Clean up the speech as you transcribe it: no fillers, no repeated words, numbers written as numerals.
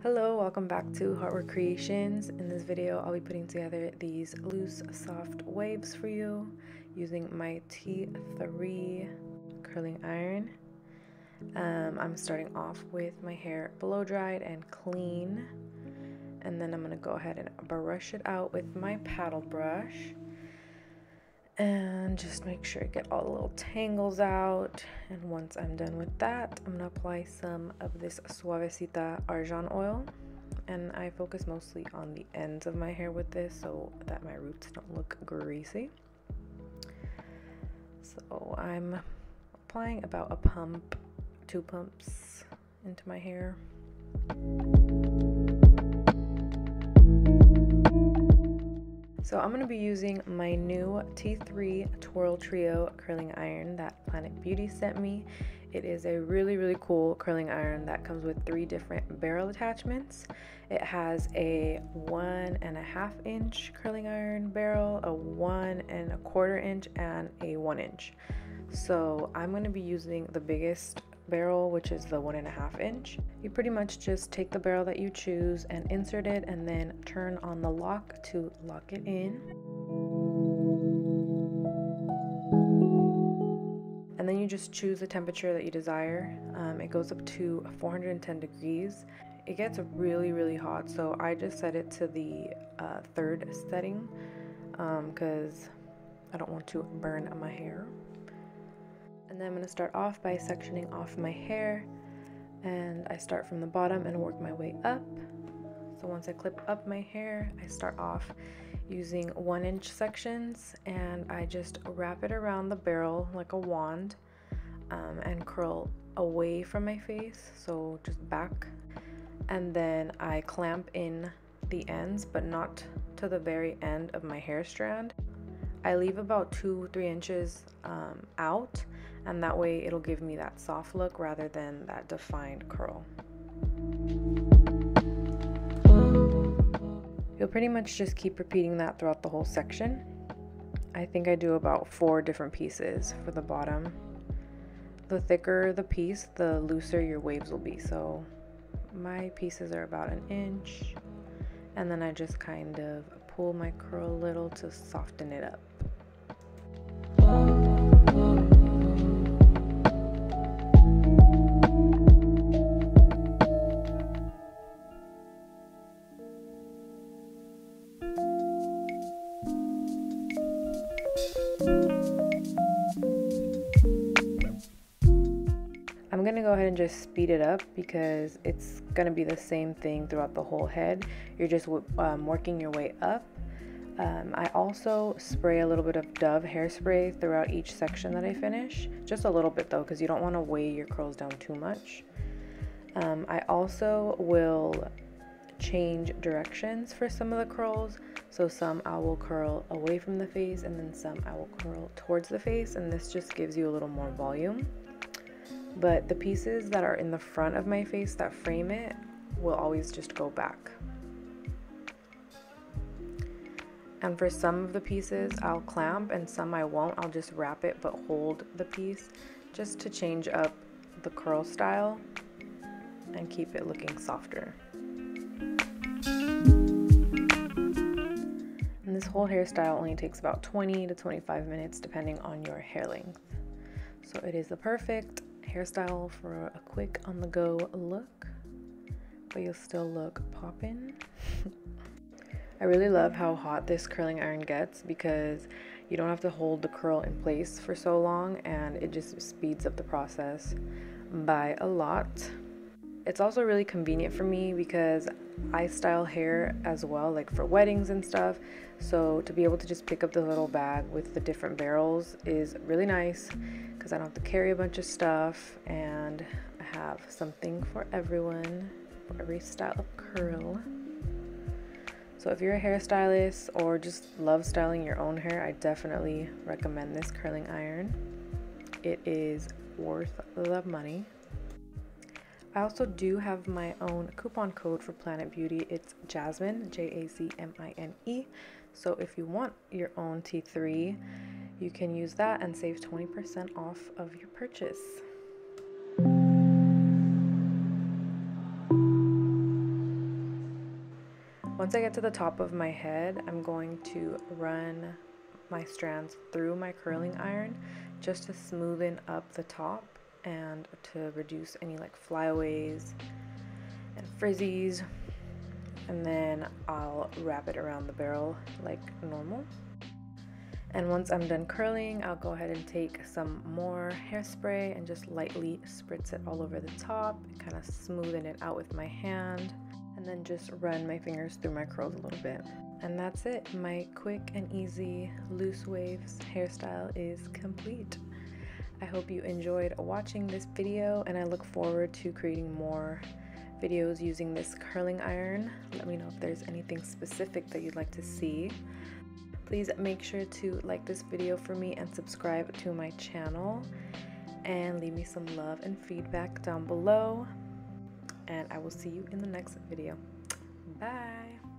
Hello, welcome back to Heartwork Creations. In this video, I'll be putting together these loose, soft waves for you using my T3 curling iron. I'm starting off with my hair blow dried and clean, and then I'm going to go ahead and brush it out with my paddle brush and just make sure I get all the little tangles out. And once I'm done with that, I'm going to apply some of this Suavecita Argan oil, and I focus mostly on the ends of my hair with this so that my roots don't look greasy. So I'm applying about a pump, 2 pumps into my hair. So I'm going to be using my new T3 Twirl Trio curling iron that Planet Beauty sent me. It is a really cool curling iron that comes with 3 different barrel attachments. It has a 1.5 inch curling iron barrel, a 1.25 inch, and a 1 inch. So I'm going to be using the biggest barrel, which is the 1.5 inch. You pretty much just take the barrel that you choose and insert it, and then turn on the lock to lock it in. And then you just choose the temperature that you desire. It goes up to 410 degrees. It gets really hot, so I just set it to the 3rd setting because I don't want to burn my hair. And then I'm going to start off by sectioning off my hair, and I start from the bottom and work my way up. So once I clip up my hair, I start off using 1 inch sections, and I just wrap it around the barrel like a wand and curl away from my face, so just back. And then I clamp in the ends, but not to the very end of my hair strand. I leave about 2-3 inches out, and that way it'll give me that soft look rather than that defined curl. You'll pretty much just keep repeating that throughout the whole section. I think I do about 4 different pieces for the bottom. The thicker the piece, the looser your waves will be. So my pieces are about 1 inch, and then I just kind of pull my curl a little to soften it up. I'm gonna go ahead and just speed it up because it's gonna be the same thing throughout the whole head. You're just working your way up. I also spray a little bit of Dove hairspray throughout each section that I finish. Just a little bit though, because you don't want to weigh your curls down too much. I also will change directions for some of the curls. So some I will curl away from the face, and then some I will curl towards the face, and this just gives you a little more volume. But the pieces that are in the front of my face that frame it will always just go back. And for some of the pieces I'll clamp, and some I won't. I'll just wrap it but hold the piece just to change up the curl style and keep it looking softer. And this whole hairstyle only takes about 20 to 25 minutes depending on your hair length. So it is the perfect hairstyle for a quick on-the-go look, but you'll still look poppin'. I really love how hot this curling iron gets because you don't have to hold the curl in place for so long, and it just speeds up the process by a lot. It's also really convenient for me because I style hair as well, like for weddings and stuff. So to be able to just pick up the little bag with the different barrels is really nice because I don't have to carry a bunch of stuff, and I have something for everyone, for every style of curl. So if you're a hairstylist or just love styling your own hair, I definitely recommend this curling iron. It is worth the money. I also do have my own coupon code for Planet Beauty. It's Jasmine, Jazmine. So if you want your own T3, you can use that and save 20% off of your purchase. Once I get to the top of my head, I'm going to run my strands through my curling iron just to smoothen up the top and to reduce any like flyaways and frizzies. And then I'll wrap it around the barrel like normal. And once I'm done curling, I'll go ahead and take some more hairspray and just lightly spritz it all over the top, kind of smoothing it out with my hand, and then just run my fingers through my curls a little bit. And that's it. My quick and easy loose waves hairstyle is complete. I hope you enjoyed watching this video, and I look forward to creating more videos using this curling iron. Let me know if there's anything specific that you'd like to see. Please make sure to like this video for me and subscribe to my channel, and leave me some love and feedback down below, and I will see you in the next video. Bye.